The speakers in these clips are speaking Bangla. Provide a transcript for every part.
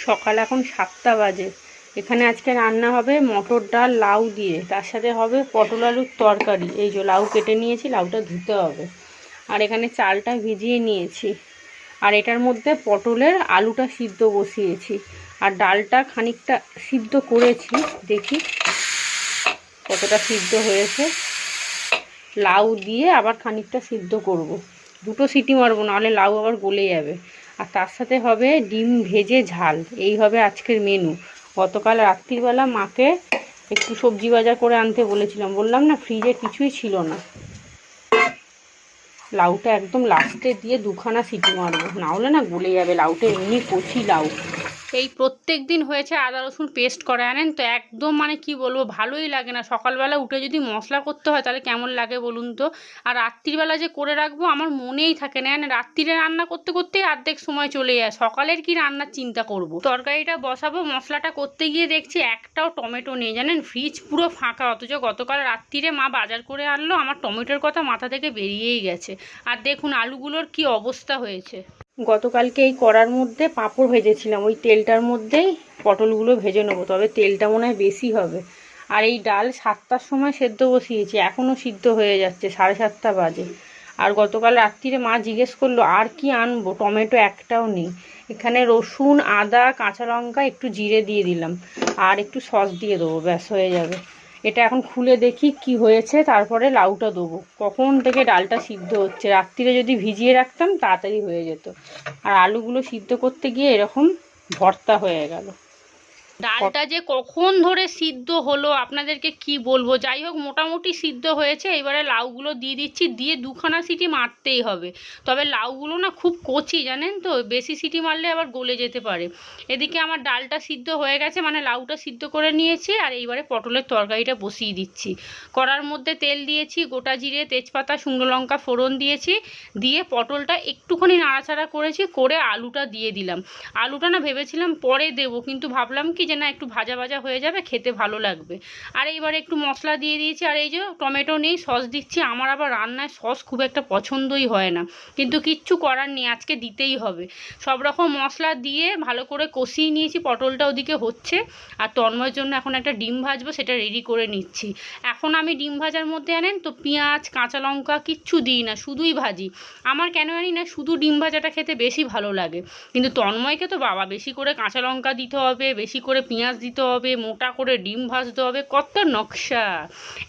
সকাল এখন 7টা বাজে। এখানে আজকে রান্না হবে মটর ডাল লাউ দিয়ে, তার সাথে হবে পটল আলুর তরকারি। এই যে লাউ কেটে নিয়েছি, লাউটা ধুতে হবে। আর এখানে চালটা ভিজিয়ে নিয়েছি, আর এটার মধ্যে পটলের আলুটা সিদ্ধ বসিয়েছি, আর ডালটা খানিকটা সিদ্ধ করেছি, দেখি কতটা সিদ্ধ হয়েছে। লাউ দিয়ে আবার খানিকটা সিদ্ধ করব, দুটো সিটি মারবো, নাহলে লাউ আবার গলে যাবে। আর তার সাথে হবে ডিম ভেজে ঝাল। এই হবে আজকের মেনু। গতকাল রাত্রিবেলা মাকে একটু সবজি বাজার করে আনতে বলেছিলাম, বললাম না ফ্রিজে কিছুই ছিল না। লাউটা একদম লাস্টে দিয়ে দুখানা সিটি মারবো, নাহলে না গলে যাবে। লাউটা এমনি কচি লাউ। এই প্রত্যেক দিন হয়েছে আদা রসুন পেস্ট করে আনেন তো, একদম মানে কি বলবো, ভালোই লাগে না। সকালবেলা উঠে যদি মশলা করতে হয় তাহলে কেমন লাগে বলুন তো। আর রাত্রিবেলা যে করে রাখবো আমার মনেই থাকে না, রাত্রিরে রান্না করতে করতেই অর্ধেক সময় চলে যায়। সকালের কি রান্নার চিন্তা করব। তরকারিটা বসাবো, মশলাটা করতে গিয়ে দেখছি একটাও টমেটো নেই জানেন, ফ্রিজ পুরো ফাঁকা। অথচ গতকাল রাত্রিরে মা বাজার করে আনলো, আমার টমেটোর কথা মাথা থেকে বেরিয়েই গেছে। আর দেখুন আলুগুলোর কি অবস্থা হয়েছে। গতকালকে এই কড়ার মধ্যে পাঁপড় ভেজেছিলাম, ওই তেলটার মধ্যেই পটলগুলো ভেজে নেবো, তবে তেলটা মনে হয় বেশি হবে। আর এই ডাল 7টার সময় সেদ্ধ বসিয়েছি, এখনও সিদ্ধ হয়ে যাচ্ছে, 7:30 বাজে। আর গতকাল রাত্রিরে মা জিজ্ঞেস করলো আর কি আনবো, টমেটো একটাও নেই। এখানে রসুন আদা কাঁচা লঙ্কা একটু জিরে দিয়ে দিলাম, আর একটু সস দিয়ে দেবো, ব্যাস হয়ে যাবে। এটা এখন খুলে দেখি কি হয়েছে, তারপরে লাউটা দেবো। কখন থেকে ডালটা সিদ্ধ হচ্ছে, রাত্রিরে যদি ভিজিয়ে রাখতাম তাড়াতাড়ি হয়ে যেত। আর আলুগুলো সিদ্ধ করতে গিয়ে এরকম ভর্তা হয়ে গেল। ডালটা যে কখন ধরে সিদ্ধ হলো আপনাদেরকে কি বলবো। যাই হোক মোটামুটি সিদ্ধ হয়েছে। এবারে লাউগুলো দিয়ে দিচ্ছি, দিয়ে দুখানা সিটি মারতেই হবে। তবে লাউগুলো না খুব কচি জানেন তো, বেশি সিটি মারলে আবার গলে যেতে পারে। এদিকে আমার ডালটা সিদ্ধ হয়ে গেছে, মানে লাউটা সিদ্ধ করে নিয়েছি। আর এইবারে পটলের তরকারিটা বসিয়ে দিচ্ছি। কড়ার মধ্যে তেল দিয়েছি, গোটা জিরে তেজপাতা শুকনো লঙ্কা ফোড়ন দিয়েছি, দিয়ে পটলটা একটুখানি নাড়াচাড়া করেছি, করে আলুটা দিয়ে দিলাম। আলুটা না ভেবেছিলাম পরে দেবো, কিন্তু ভাবলাম কি যে না একটু ভাজা ভাজা হয়ে যাবে, খেতে ভালো লাগবে। আর এইবারে একটু মশলা দিয়ে দিয়েছি, আর এই যে টমেটো নেই, সস দিচ্ছি। আমার আবার রান্নায় সস খুব একটা পছন্দই হয় না, কিন্তু কিচ্ছু করার নেই, আজকে দিতেই হবে। সব রকম মশলা দিয়ে ভালো করে কষিয়ে নিয়েছি, পটলটা ওদিকে হচ্ছে। আর তন্ময়ের জন্য এখন একটা ডিম ভাজবো, সেটা রেডি করে নিচ্ছি। এখন আমি ডিম ভাজার মধ্যে আনেন তো পেঁয়াজ কাঁচা লঙ্কা কিচ্ছু দিই না, শুধুই ভাজি। আমার কেন জানি না শুধু ডিম ভাজাটা খেতে বেশি ভালো লাগে। কিন্তু তন্ময়কে তো বাবা বেশি করে কাঁচা লঙ্কা দিতে হবে, বেশি করে পেঁয়াজ দিতে হবে, মোটা করে ডিম ভাজতে হবে, কত নকশা।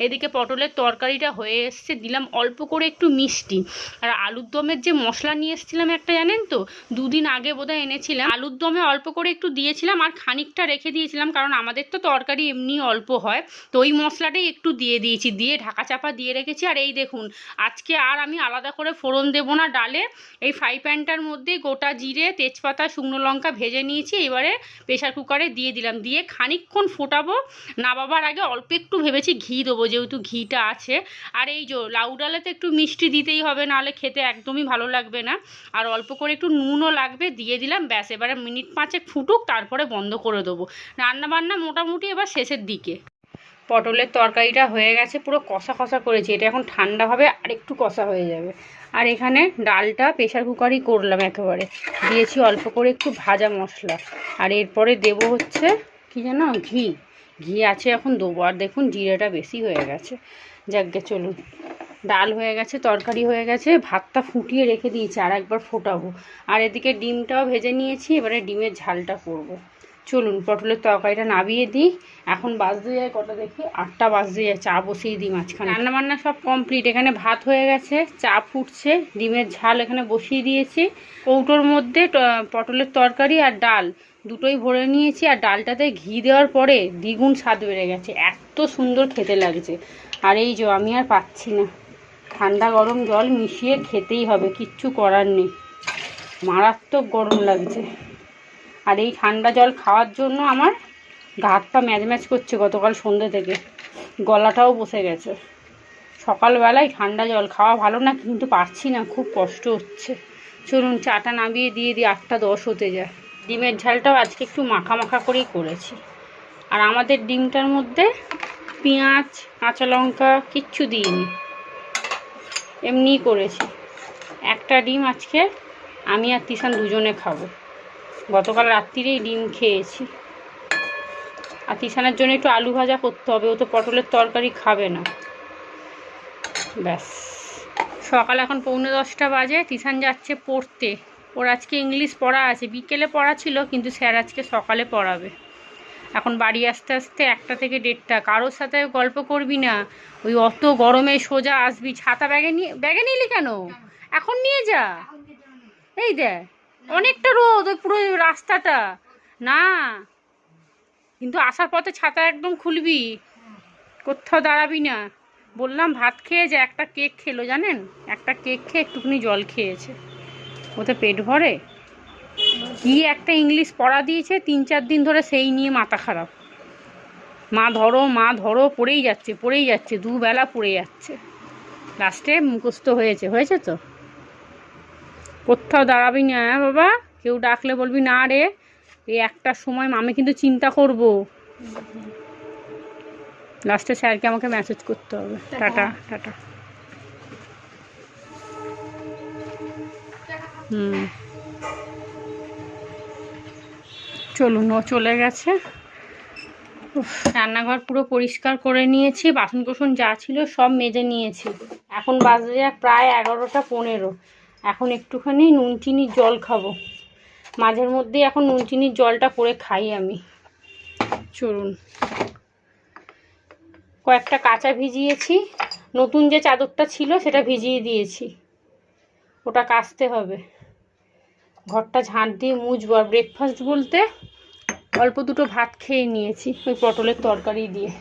এদিকে পটলের তরকারিটা হয়ে এসছে, দিলাম অল্প করে একটু মিষ্টি। আর আলুর দমের যে মশলা নিয়ে এসেছিলাম একটা জানেন তো, 2 দিন আগে বোধহয় এনেছিলাম। আলুর দমে অল্প করে একটু দিয়েছিলাম, আর খানিকটা রেখে দিয়েছিলাম, কারণ আমাদের তো তরকারি এমনি অল্প হয়। তো ওই মশলাটাই একটু দিয়ে দিয়েছি, দিয়ে ঢাকা চাপা দিয়ে রেখেছি। আর এই দেখুন আজকে আর আমি আলাদা করে ফোড়ন দেবো না ডালে। এই ফ্রাই প্যানটার মধ্যে গোটা জিরে তেজপাতা শুকনো লঙ্কা ভেজে নিয়েছি, এবারে প্রেশার কুকারে দিয়ে দিলাম, দিয়ে খানিকক্ষণ ফোটাবো। নামাবার আগে অল্প একটু ভেবেছি ঘি দেবো, যেহেতু ঘিটা আছে। আর এই যে লাউ ডালে তো একটু মিষ্টি দিতেই হবে, নাহলে খেতে একদমই ভালো লাগবে না। আর অল্প করে একটু নুনও লাগবে, দিয়ে দিলাম, ব্যাস। এবারে মিনিট 5 ফুটুক, তারপরে বন্ধ করে দেবো। রান্নাবান্না মোটামুটি এবার শেষের দিকে। পটলের তরকারিটা হয়ে গেছে, পুরো কষা কষা করেছি, এটা এখন ঠান্ডা হবে আর একটু কষা হয়ে যাবে। আর এখানে ডালটা প্রেশার কুকারই করলাম, একেবারে দিয়েছি অল্প করে একটু ভাজা মশলা। আর এরপরে দেবো হচ্ছে কি যেন ঘি, ঘি আছে এখন দেবো। আর দেখুন জিরেটা বেশি হয়ে গেছে, যাকগে চলুন। ডাল হয়ে গেছে, তরকারি হয়ে গেছে, ভাতটা ফুটিয়ে রেখে দিয়েছি, আর একবার ফোটাবো। আর এদিকে ডিমটাও ভেজে নিয়েছি, এবারে ডিমের ঝালটা করব। চলুন পটলের তরকারিটা নামিয়ে দিই। এখন বাজতে যায় কটা দেখি, 8টা বাজতে যায়। চা বসিয়ে দিই মাঝখানে। রান্নাবান্না সব কমপ্লিট, এখানে ভাত হয়ে গেছে, চা ফুটছে, ডিমের ঝাল এখানে বসিয়ে দিয়েছি। কৌটোর মধ্যে পটলের তরকারি আর ডাল দুটোই ভরে নিয়েছি। আর ডালটাতে ঘি দেওয়ার পরে দ্বিগুণ স্বাদ বেড়ে গেছে, এত সুন্দর খেতে লাগছে। আর এই যে আমি আর পাচ্ছি না, ঠান্ডা গরম জল মিশিয়ে খেতেই হবে, কিচ্ছু করার নেই, মারাত্মক গরম লাগছে। আর এই ঠান্ডা জল খাওয়ার জন্য আমার গা হাত পা ম্যাজ ম্যাজ করছে, গতকাল সন্ধ্যে থেকে গলাটাও বসে গেছে। সকালবেলায় ঠান্ডা জল খাওয়া ভালো না, কিন্তু পারছি না, খুব কষ্ট হচ্ছে। চলুন চাটা নামিয়ে দিয়ে দিই, 8টা 10 হতে যায়। ডিমের ঝালটাও আজকে একটু মাখা মাখা করেই করেছি। আর আমাদের ডিমটার মধ্যে পেঁয়াজ কাঁচা লঙ্কা কিচ্ছু দিইনি, এমনিই করেছি। একটা ডিম আজকে আমি আর তিশান দুজনে খাবো। গতকাল রাত্রিরেই ডিম খেয়েছি। আর তিশানের জন্য একটু আলু ভাজা করতে হবে, ও তো পটলের তরকারি খাবে না। ব্যাস। সকাল এখন 9:45 বাজে। তিশান যাচ্ছে পড়তে। ওর আজকে ইংলিশ পড়া আছে, বিকেলে পড়া ছিল কিন্তু স্যার আজকে সকালে পড়াবে। এখন বাড়ি আসতে আসতে 1টা থেকে 1:30। কারোর সাথে গল্প করবি না, ওই অত গরমে সোজা আসবি। ছাতা ব্যাগে নিলি কেন? এখন নিয়ে যা। এই দেখ অনেকটা রোদ, ওই পুরো রাস্তাটা না। কিন্তু আসার পথে ছাতা একদম খুলবি, কোথাও দাঁড়াবি না। বললাম ভাত খেয়ে যে একটা কেক খেলো জানেন, একটা কেক খেয়ে একটুখানি জল খেয়েছে, ওতে পেট ভরে। কি একটা ইংলিশ পড়া দিয়েছে 3-4 দিন ধরে, সেই নিয়ে মাথা খারাপ। মা ধরো পড়েই যাচ্ছে, দুবেলা পড়ে যাচ্ছে। লাস্টে মুখস্থ হয়েছে তো। কোথাও দাঁড়াবি না বাবা, কেউ ডাকলে বলবি না রে, এই একটা সময় আমি কিন্তু চিন্তা করব। লাস্টে স্যারকে আমাকে মেসেজ করতে হবে। Tata tata. চলুন, ও চলে গেছে। রান্নাঘর পুরো পরিষ্কার করে নিয়েছি, বাসন কোসন যা ছিল সব মেজে নিয়েছি। এখন বাজে প্রায় 11:15। এখন একটুখানি নুন চিনির জল খাবো। মাঝের মধ্যে এখন নুন চিনির জলটা করে খাই আমি। চলুন। কয়েকটা কাঁচা ভিজিয়েছি, নতুন যে চাদরটা ছিল সেটা ভিজিয়ে দিয়েছি, ওটা কাচতে হবে। ঘরটা ঝাঁট দিয়ে মুছবো। আর ব্রেকফাস্ট বলতে অল্প দুটো ভাত খেয়ে নিয়েছি ওই পটলের তরকারি দিয়ে।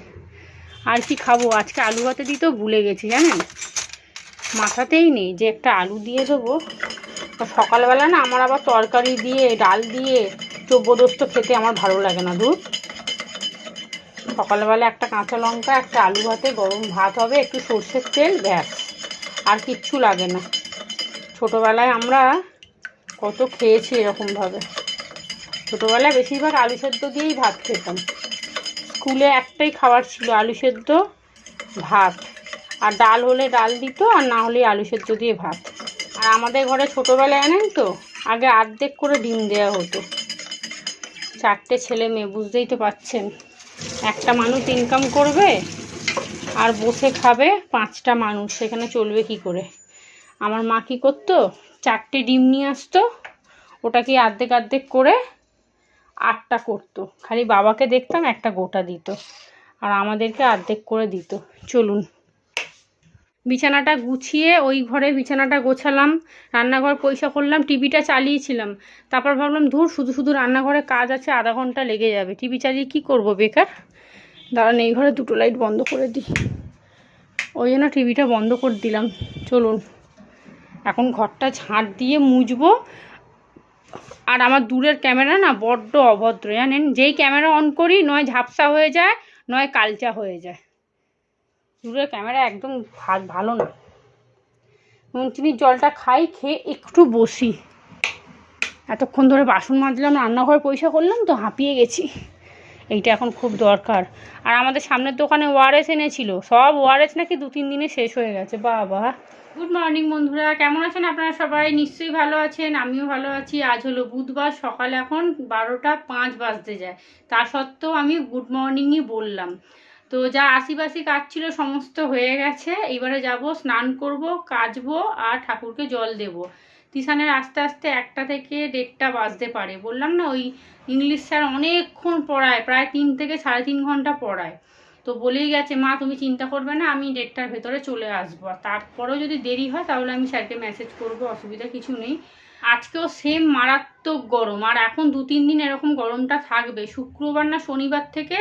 আর কি খাবো, আজকে আলু ভাতে দিতেও ভুলে গেছি জানেন, মাথাতেই নেই যে একটা আলু দিয়ে দেবো। সকালবেলা না আমার আবার তরকারি দিয়ে ডাল দিয়ে চব্যদস্ত খেতে আমার ভালো লাগে না। দুধ সকালবেলা একটা কাঁচা লঙ্কা, একটা আলু ভাতে, গরম ভাত হবে, একটু সর্ষের তেল, ব্যাস, আর কিচ্ছু লাগে না। ছোটোবেলায় আমরা কত খেয়েছি এরকমভাবে। ছোটোবেলায় বেশিরভাগ আলু সেদ্ধ দিয়েই ভাত খেতাম। স্কুলে একটাই খাবার ছিল, আলু সেদ্ধ ভাত, আর ডাল হলে ডাল দিত, আর না হলে আলু সেদ্ধ দিয়ে ভাত। আর আমাদের ঘরে ছোটোবেলায় জানেন তো, আগে অর্ধেক করে ডিম দেওয়া হতো। 4টে ছেলে মেয়ে, বুঝতেই তো পাচ্ছেন, একটা মানুষ ইনকাম করবে আর বসে খাবে 5টা মানুষ, সেখানে চলবে কি করে? আমার মা কী করতো, 4টে ডিম নিয়ে আসতো, ওটাকে অর্ধেক করে 8টা করতো। খালি বাবাকে দেখতাম একটা গোটা দিত, আর আমাদেরকে অর্ধেক করে দিত। চলুন। বিছানাটা গুছিয়ে ওই ঘরে বিছানাটা গোছালাম, রান্নাঘর পরিষ্কার করলাম, টিভিটা চালিয়েছিলাম। তারপর ভাবলাম ধুর, শুধু রান্নাঘরে কাজ আছে, আধা ঘন্টা লেগে যাবে, টিভি চালিয়ে কি করব বেকার। দাঁড়ান, এই ঘরে 2টো লাইট বন্ধ করে দিই, ওই জন্য টিভিটা বন্ধ করে দিলাম। চলুন, এখন ঘরটা ঝাঁট দিয়ে মুছবো। আর আমার দূরের ক্যামেরা না বড্ড অভদ্র জানেন, যেই ক্যামেরা অন করি নয় ঝাপসা হয়ে যায়, নয় কালচা হয়ে যায়। দূরের ক্যামেরা একদম ভালো না। নুন চিনির জলটা খাই, খেয়ে একটু বসি। এতক্ষণ ধরে বাসন মাজলাম, রান্নাঘর পরিষ্কার করলাম তো, হাঁপিয়ে গেছি। এইটা এখন খুব দরকার। আর আমাদের সামনের দোকানে ওআরএস এনেছিল, সব ওআরএস নাকি 2-3 দিনে শেষ হয়ে গেছে। বাবা। গুড মর্নিং বন্ধুরা, কেমন আছেন আপনারা সবাই? নিশ্চয়ই ভালো আছেন, আমিও ভালো আছি। আজ হলো বুধবার, সকাল এখন 12:05 বাজতে যায়। তা সত্ত্বেও আমি গুড মর্নিংই বললাম। তো যা আশিবাসি কাজ ছিল সমস্ত হয়ে গেছে। এবারে যাব, স্নান করব, কাচবো, আর ঠাকুরকে জল দেব। তিশানের আস্তে আস্তে 1টা থেকে 1:30 বাজতে পারে। বললাম না, ওই ইংলিশ স্যার অনেকক্ষণ পড়ায়, প্রায় 3 থেকে 3.5 ঘন্টা পড়ায়। তো বলেই গেছে, মা তুমি চিন্তা করবে না, আমি 1:30টার ভেতরে চলে আসবো। আর তারপরেও যদি দেরি হয় তাহলে আমি স্যারকে মেসেজ করবো, অসুবিধা কিছু নেই। আজকেও সেম মারাত্মক গরম, আর এখন 2-3 দিন এরকম গরমটা থাকবে। শুক্রবার না শনিবার থেকে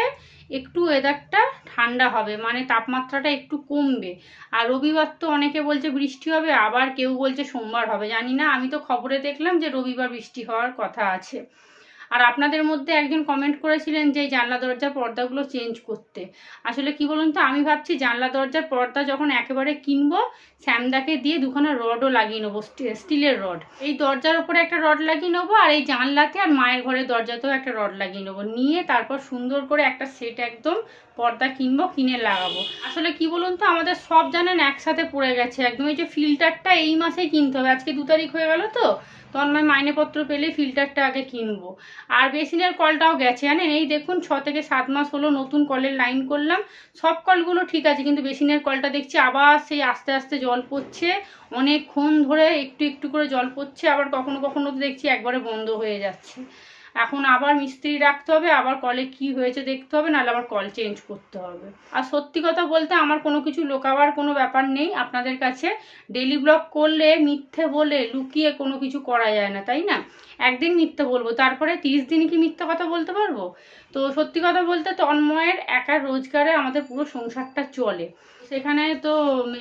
একটু ওয়েদারটা ঠান্ডা হবে, মানে তাপমাত্রাটা একটু কমবে। আর রবিবার তো অনেকে বলছে বৃষ্টি হবে, আবার কেউ বলছে সোমবার হবে, জানি না। আমি তো খবরে দেখলাম যে রবিবার বৃষ্টি হওয়ার কথা আছে। আর আপনাদের মধ্যে একজন কমেন্ট করেছিলেন যে জানলা দরজার পর্দাগুলো চেঞ্জ করতে। আসলে কি বলুন তো, আমি ভাবছি জানলা দরজার পর্দা যখন একেবারে কিনবো, শ্যামদাকে দিয়ে 2খানা রডও লাগিয়ে নেবো, স্টিলের রড। এই দরজার উপরে একটা রড লাগিয়ে নেবো, আর এই জানলাতে আর মায়ের ঘরের দরজাতেও একটা রড লাগিয়ে নেবো। নিয়ে তারপর সুন্দর করে একটা সেট একদম পর্দা কিনবো, কিনে লাগাবো। আসলে কি বলুন তো, আমাদের সব জানেন একসাথে পড়ে গেছে একদম। এই যে ফিল্টারটা এই মাসেই কিনতে হবে, আজকে 2 তারিখ হয়ে গেল তো তন্ময় মাইনেপত্র পেলে ফিল্টারটা আগে কিনবো। আর বেসিনের কলটাও গেছে জানেন, এই দেখুন 6 থেকে 7 মাস হলো নতুন কলের লাইন করলাম, সব কলগুলো ঠিক আছে, কিন্তু বেসিনের কলটা দেখছি আবার সেই আস্তে আস্তে জল পড়ছে, অনেকক্ষণ ধরে একটু একটু করে জল পড়ছে, আবার কখনো কখনো তো দেখছি একবারে বন্ধ হয়ে যাচ্ছে। এখন আবার মিস্ত্রি রাখতে হবে, আবার কলে কি হয়েছে দেখতে হবে, নাহলে আবার কল চেঞ্জ করতে হবে। আর সত্যি কথা বলতে আমার কোনো কিছু লুকাবার কোনো ব্যাপার নেই আপনাদের কাছে। ডেলি ব্লগ করলে মিথ্যে বলে লুকিয়ে কোনো কিছু করা যায় না, তাই না? একদিন মিথ্যে বলবো, তারপরে 30 দিনই কি মিথ্যে কথা বলতে পারবো? তো সত্যি কথা বলতে তন্ময়ের একার রোজগারে আমাদের পুরো সংসারটা চলে, সেখানে তো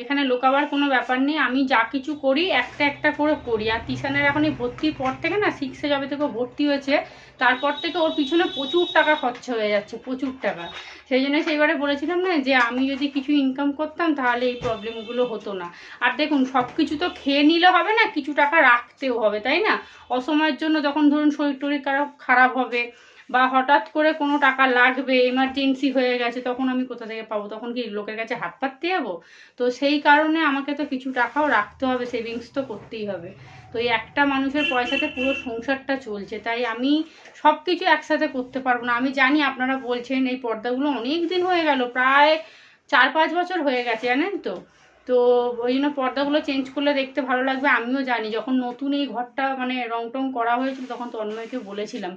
এখানে লুকাবার কোনো ব্যাপার নেই। আমি যা কিছু করি একটা একটা করে করি। আর তিশানের এখন এই ভর্তির পর থেকে না, 6-এ যবে থেকে ভর্তি হয়েছে তারপর থেকে ওর পিছনে প্রচুর টাকা খরচা হয়ে যাচ্ছে, প্রচুর টাকা। সেই জন্য সেইবারে বলেছিলাম না যে আমি যদি কিছু ইনকাম করতাম তাহলে এই প্রবলেমগুলো হতো না। আর দেখুন সব কিছু তো খেয়ে নিলে হবে না, কিছু টাকা রাখতেও হবে, তাই না? অসময়ের জন্য যখন ধরুন শরীর টরীর খারাপ হবে বা হঠাৎ করে কোনো টাকা লাগবে, এমার্জেন্সি হয়ে গেছে, তখন আমি কোথা থেকে পাবো? তখন কি লোকের কাছে হাত পাততে যাবো? তো সেই কারণে আমাকে তো কিছু টাকাও রাখতে হবে, সেভিংস তো করতেই হবে। তো এই একটা মানুষের পয়সাতে পুরো সংসারটা চলছে, তাই আমি সব কিছু একসাথে করতে পারবো না। আমি জানি আপনারা বলছেন এই পর্দাগুলো অনেক দিন হয়ে গেল, প্রায় 4-5 বছর হয়ে গেছে জানেন তো। তো ওই জন্য পর্দাগুলো চেঞ্জ করলে দেখতে ভালো লাগবে। আমিও জানি যখন নতুন এই ঘরটা মানে রং টং করা হয়েছিল তখন তন্ময়কে বলেছিলাম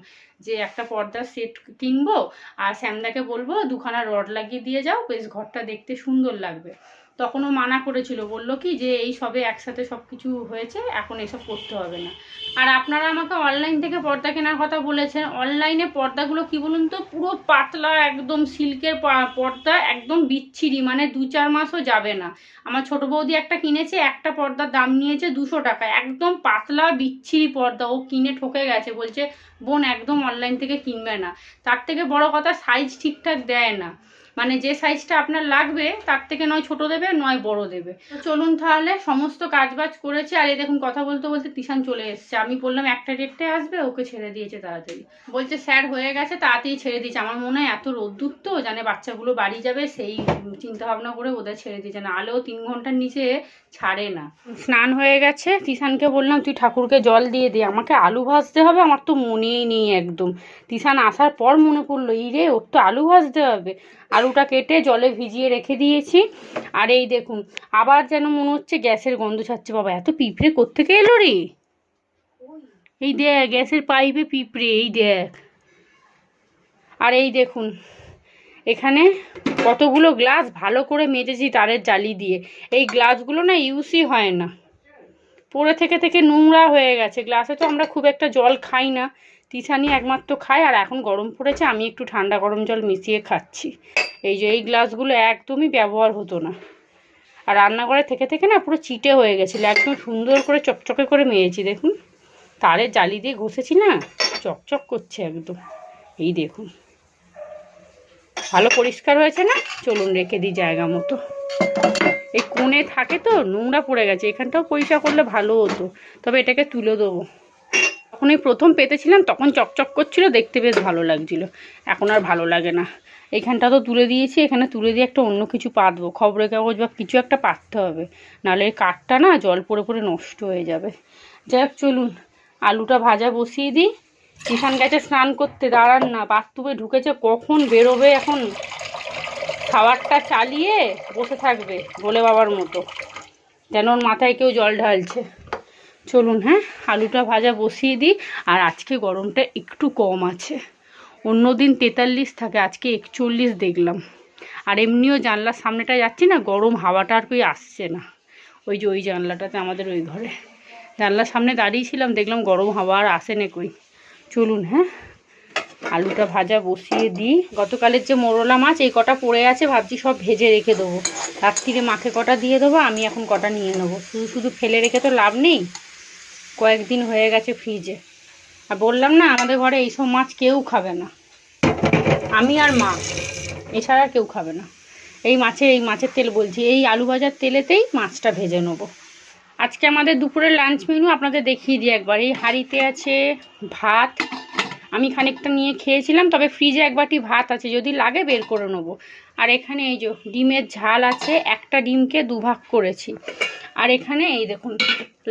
যে একটা পর্দার সেট কিনবো, আর শ্যামদাকে বলবো 2খানা রড লাগিয়ে দিয়ে যাও, বেশ ঘরটা দেখতে সুন্দর লাগবে। তখনও মানা করেছিল, বললো কি যে এই সবে একসাথে সব কিছু হয়েছে, এখন এসব করতে হবে না। আর আপনারা আমাকে অনলাইন থেকে পর্দা কেনার কথা বলেছেন, অনলাইনে পর্দাগুলো কি বলুন তো, পুরো পাতলা একদম সিল্কের পর্দা, একদম বিচ্ছিরি, মানে 2-4 মাসও যাবে না। আমার ছোট বৌদি একটা কিনেছে, একটা পর্দার দাম নিয়েছে 200 টাকা, একদম পাতলা বিচ্ছিরি পর্দা, ও কিনে ঠকে গেছে, বলছে বোন একদম অনলাইন থেকে কিনবে না। তার থেকে বড় কথা সাইজ ঠিকঠাক দেয় না, মানে যে সাইজটা আপনার লাগবে তার থেকে নয় ছোট দেবে নয় বড় দেবে। তো চলুন তাহলে, সমস্ত কাজবাজ করেছে। আর এই দেখুন কথা বলতে বলতে তিশান চলে এসছে, আমি বললাম 1টা-1:30 আসবে, ওকে ছেড়ে দিয়েছে তাড়াতাড়ি, বলছে স্যার হয়ে গেছে, তাড়াতাড়ি ছেড়ে দিয়েছে। আমার মনে হয় এত রোদ্দুর তো জানে বাচ্চাগুলো বাড়ি যাবে, সেই চিন্তা ভাবনা করে ওদের ছেড়ে দিয়েছে, না হলেও 3 ঘন্টার নিচে ছাড়ে না। স্নান হয়ে গেছে, তিশানকে বললাম তুই ঠাকুরকে জল দিয়ে দে, আমাকে আলু ভাজতে হবে, আমার তো মনেই নেই একদম। তিশান আসার পর মনে পড়লো, এই রে ওর তো আলু ভাজতে হবে। আলুটা কেটে জলে ভিজিয়ে রেখে দিয়েছি। আর এই দেখুন আবার যেন মনে হচ্ছে গ্যাসের গন্ধ ছাড়ছে। বাবা এত পিঁপড়ে কোত্থেকে এলো রে? এই দেখ গ্যাসের পাইপে পিঁপড়ে, এই দেখ। আর এই দেখুন এখানে কতগুলো গ্লাস ভালো করে মেজেছি তারের জালি দিয়ে। এই গ্লাসগুলো না ইউজই হয় না, পড়ে থেকে থেকে নোংরা হয়ে গেছে। গ্লাসে তো আমরা খুব একটা জল খাই না, তিশানি একমাত্র খায়। আর এখন গরম পড়েছে, আমি একটু ঠান্ডা গরম জল মিশিয়ে খাচ্ছি। এই যে এই গ্লাসগুলো একদমই ব্যবহার হতো না, আর রান্নাঘরে থেকে থেকে না পুরো চিটে হয়ে গেছিলো। একদম সুন্দর করে চকচকে করে মেয়েছি, দেখুন তারের জালি দিয়ে ঘষেছি না, চকচক করছে একদম। এই দেখুন ভালো পরিষ্কার হয়েছে না? চলুন রেখে দিই জায়গা মতো। এই কোণে থাকে তো নোংরা পড়ে গেছে, এখানটাও পরিষ্কার করলে ভালো হতো, তবে এটাকে তুলে দেবো। যখন এই প্রথম পেতেছিলাম তখন চকচক করছিল, দেখতে বেশ ভালো লাগছিল, এখন আর ভালো লাগে না। এইখানটা তো তুলে দিয়েছি, এখানে তুলে দিয়ে একটা অন্য কিছু পাতবো, খবরের কাগজ বা কিছু একটা পাততে হবে, নাহলে এই কাঠটা না জল পড়ে পড়ে নষ্ট হয়ে যাবে। যাই হোক চলুন আলুটা ভাজা বসিয়ে দিই। তিশান গেছে স্নান করতে, দাঁড়ান না, বাথরুমে ঢুকেছে, কখন বেরোবে এখন? খাবারটা চালিয়ে বসে থাকবে ভোলে বাবার মতো, যেন ওর মাথায় কেউ জল ঢালছে। চলুন হ্যাঁ আলুটা ভাজা বসিয়ে দিই। আর আজকে গরমটা একটু কম আছে, অন্য দিন 43 থাকে, আজকে 41 দেখলাম। আর এমনিও জানলার সামনেটা যাচ্ছি না, গরম হাওয়াটা আর কই আসছে না। ওই যে ওই জানলাটাতে আমাদের ওই ঘরে, জানলার সামনে দাঁড়িয়েছিলাম, দেখলাম গরম হাওয়া আর আসে না কই। চলুন হ্যাঁ আলুটা ভাজা বসিয়ে দিই। গতকালের যে মোরলা মাছ এই কটা পড়ে আছে, ভাবছি সব ভেজে রেখে দেবো, রাত্রিরে মাকে কটা দিয়ে দেবো, আমি এখন কটা নিয়ে নেবো। শুধু শুধু ফেলে রেখে তো লাভ নেই, কয়েকদিন হয়ে গেছে ফ্রিজে। আর বললাম না আমাদের ঘরে এইসব মাছ কেউ খাবে না, আমি আর মা, এছাড়া কেউ খাবে না। এই মাছের তেল বলছি, এই আলু ভাজার তেলেতেই মাছটা ভেজে নেবো। আজকে আমাদের দুপুরের লাঞ্চ মেনু আপনাদের দেখিয়ে দিই একবার। এই হাঁড়িতে আছে ভাত, আমি খানিকটা নিয়ে খেয়েছিলাম, তবে ফ্রিজে এক বাটি ভাত আছে, যদি লাগে বের করে নেবো। আর এখানে এই যে ডিমের ঝাল আছে, একটা ডিমকে 2 ভাগ করেছি। আর এখানে এই দেখুন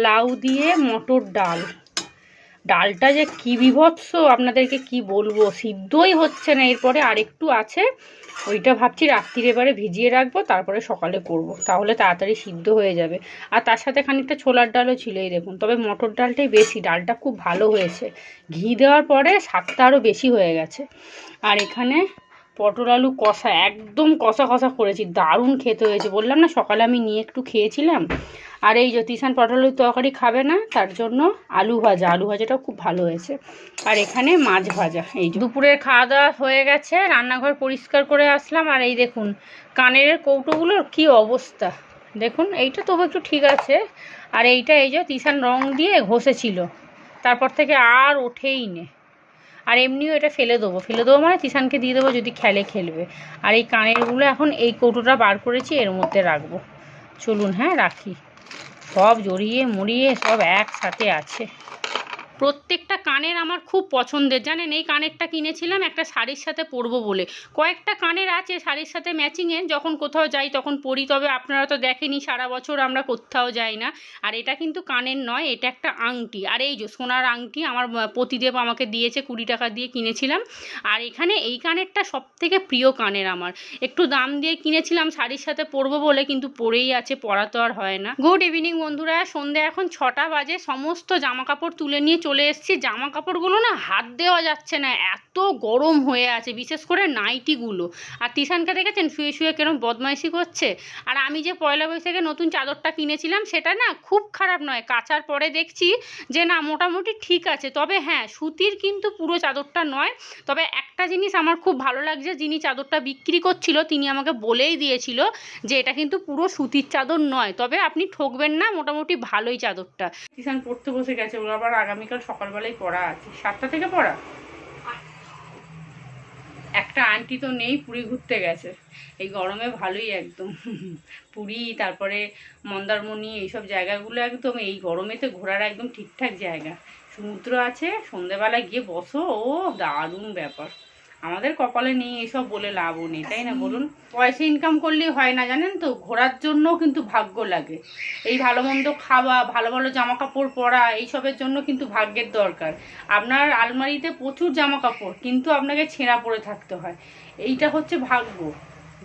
লাউ দিয়ে মটর ডাল, ডালটা যে কি বীভৎস আপনাদেরকে কি বলবো, সিদ্ধই হচ্ছে না। এরপরে আরেকটু আছে, ওইটা ভাবছি রাত্রির এবারে ভিজিয়ে রাখবো, তারপরে সকালে করব, তাহলে তাড়াতাড়ি সিদ্ধ হয়ে যাবে। আর তার সাথে খানিকটা ছোলার ডালও ছিল এই দেখুন, তবে মটর ডালটাই বেশি, ডালটা খুব ভালো হয়েছে। ঘি দেওয়ার পরে স্বাদটা আরও বেশি হয়ে গেছে। আর এখানে পটল আলু কষা, একদম কষা কষা করেছি, দারুণ খেতে হয়েছে। বললাম না সকালে আমি নিয়ে একটু খেয়েছিলাম। আর এই যে তিশান পটল আলুর তরকারি খাবে না, তার জন্য আলু ভাজা, আলু ভাজাটাও খুব ভালো হয়েছে। আর এখানে মাছ ভাজা। এই দুপুরের খাওয়া দাওয়া হয়ে গেছে, রান্নাঘর পরিষ্কার করে আসলাম। আর এই দেখুন কানের কৌটোগুলোর কি অবস্থা দেখুন, এইটা তবু একটু ঠিক আছে। আর এইটা এই যে তিশান রং দিয়ে ঘষেছিল, তারপর থেকে আর ওঠেই নে। আর এমনিও এটা ফেলে দেবো, মানে তিশানকে দিয়ে দেবো, যদি খেলবে। আর এই কানেরগুলো এখন এই কৌটোটা বার করেছি, এর মধ্যে রাখবো। চলুন হ্যাঁ রাখি, সব জড়িয়ে মুড়িয়ে সব একসাথে আছে। প্রত্যেকটা কানের আমার খুব পছন্দের, জানেন। এই কানেরটা কিনেছিলাম একটা শাড়ির সাথে পরবো বলে। কয়েকটা কানের আছে শাড়ির সাথে ম্যাচিংয়ে, যখন কোথাও যাই তখন পরি। তবে আপনারা তো দেখেনি, সারা বছর আমরা কোথাও যাই না। আর এটা কিন্তু কানের নয়, এটা একটা আংটি। আর এই যে সোনার আংটি আমার পতিদেব আমাকে দিয়েছে, 20 টাকা দিয়ে কিনেছিলাম। আর এখানে এই কানেরটা সব থেকে প্রিয় কানের আমার, একটু দাম দিয়ে কিনেছিলাম শাড়ির সাথে পরবো বলে, কিন্তু পরেই আছে, পরা তো আর হয় না। গুড ইভিনিং বন্ধুরা, সন্ধে এখন 6টা বাজে। সমস্ত জামা কাপড় তুলে নিয়ে চলে এসেছি। জামা কাপড়গুলো না হাত দেওয়া যাচ্ছে না, এত গরম হয়ে আছে, বিশেষ করে নাইটিগুলো। আর তিশানকে দেখেছেন শুয়ে শুয়ে কেরম বদমাইশি করছে। আর আমি যে পয়লা বৈশাখে নতুন চাদরটা কিনেছিলাম, সেটা না খুব খারাপ নয়, কাচার পরে দেখছি যে না মোটামুটি ঠিক আছে। তবে হ্যাঁ, সুতির কিন্তু পুরো চাদরটা নয়। তবে একটা জিনিস আমার খুব ভালো লাগছে, যিনি চাদরটা বিক্রি করছিল তিনি আমাকে বলেই দিয়েছিল যে এটা কিন্তু পুরো সুতির চাদর নয়, তবে আপনি ঠকবেন না, মোটামুটি ভালোই চাদরটা। তিশান পড়তে বসে গেছে, ওর আবার আগামীকাল সকালবেলায় পড়া আছে, 7টা থেকে পড়া। একটা আন্টি তো নেই, পুরী ঘুরতে গেছে এই গরমে, ভালোই একদম। পুরী, তারপরে মন্দারমণি, এইসব জায়গাগুলো একদম এই গরমেতে ঘোরার একদম ঠিকঠাক জায়গা। সমুদ্র আছে, সন্ধেবেলায় গিয়ে বসো, ও দারুণ ব্যাপার। আমাদের কপালে নেই এসব, বলে লাভও নেই, তাই না বলুন। পয়সা ইনকাম করলেই হয় না, জানেন তো, ঘোরার জন্যও কিন্তু ভাগ্য লাগে। এই ভালো মন্দ খাওয়া, ভালো ভালো জামা কাপড় পরা, এইসবের জন্য কিন্তু ভাগ্যের দরকার। আপনার আলমারিতে প্রচুর জামা কাপড়, কিন্তু আপনাকে ছেঁড়া পরে থাকতে হয়, এইটা হচ্ছে ভাগ্য।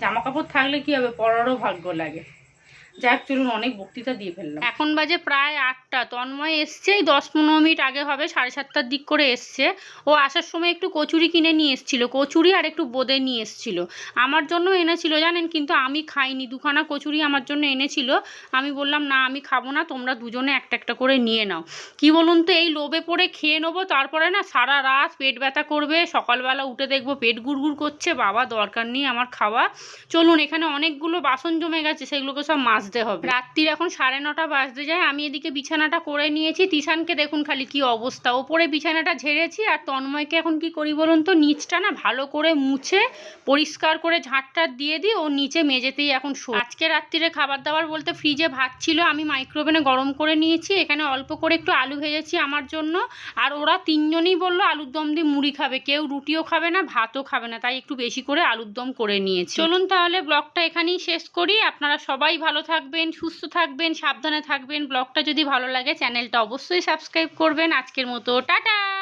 জামা কাপড় থাকলে কি হবে, পরারও ভাগ্য লাগে। যাক চলুন, অনেক বক্তৃতা দিয়ে ফেললাম। এখন বাজে প্রায় 8টা। তন্ময় এসছে এই 10-15 মিনিট আগে হবে, 7:30টার দিক করে এসছে। ও আসার সময় একটু কচুরি কিনে নিয়ে এসেছিলো, কচুরি আর একটু বোঁদে নিয়ে এসেছিলো। আমার জন্য এনেছিল জানেন, কিন্তু আমি খাইনি। 2খানা কচুরি আমার জন্য এনেছিল, আমি বললাম না আমি খাবো না, তোমরা দুজনে একটা একটা করে নিয়ে নাও। কি বলুন তো, এই লোভে পড়ে খেয়ে নেবো, তারপরে না সারা রাত পেট ব্যথা করবে, সকালবেলা উঠে দেখবো পেট গুড়গুড় করছে। বাবা দরকার নেই আমার খাওয়া। চলুন, এখানে অনেকগুলো বাসন জমে গেছে, সেগুলোকে সব মাজতে হবে। রাত্রির এখন 9:30 বাজতে যায়। আমি এদিকে বিছানাটা করে নিয়েছি। তিশানকে দেখুন খালি কি অবস্থা, ওপরে বিছানাটা ঝেড়েছি। আর তন্ময়কে এখন কি করি বলুন তো, নিচটা না ভালো করে মুছে পরিষ্কার করে ঝাঁটটা দিয়ে দিই, ও নিচে মেঝেতেই এখন শো। আজকে রাত্রিরে খাবার দাবার বলতে ফ্রিজে ভাত ছিল, আমি মাইক্রোওভেনে গরম করে নিয়েছি। এখানে অল্প করে একটু আলু ভেজেছি আমার জন্য। আর ওরা 3জনই বললো আলুর দম দিয়ে মুড়ি খাবে, কেউ রুটিও খাবে না, ভাতও খাবে না, তাই একটু বেশি করে আলুর দম করে নিয়েছি। চলুন তাহলে ব্লগটা এখানেই শেষ করি। আপনারা সবাই ভালো থাকবেন, সুস্থ থাকবেন, সাবধানে থাকবেন। ব্লগটা যদি ভালো লাগে চ্যানেলটা অবশ্যই সাবস্ক্রাইব করবেন। আজকের মতো টাটা।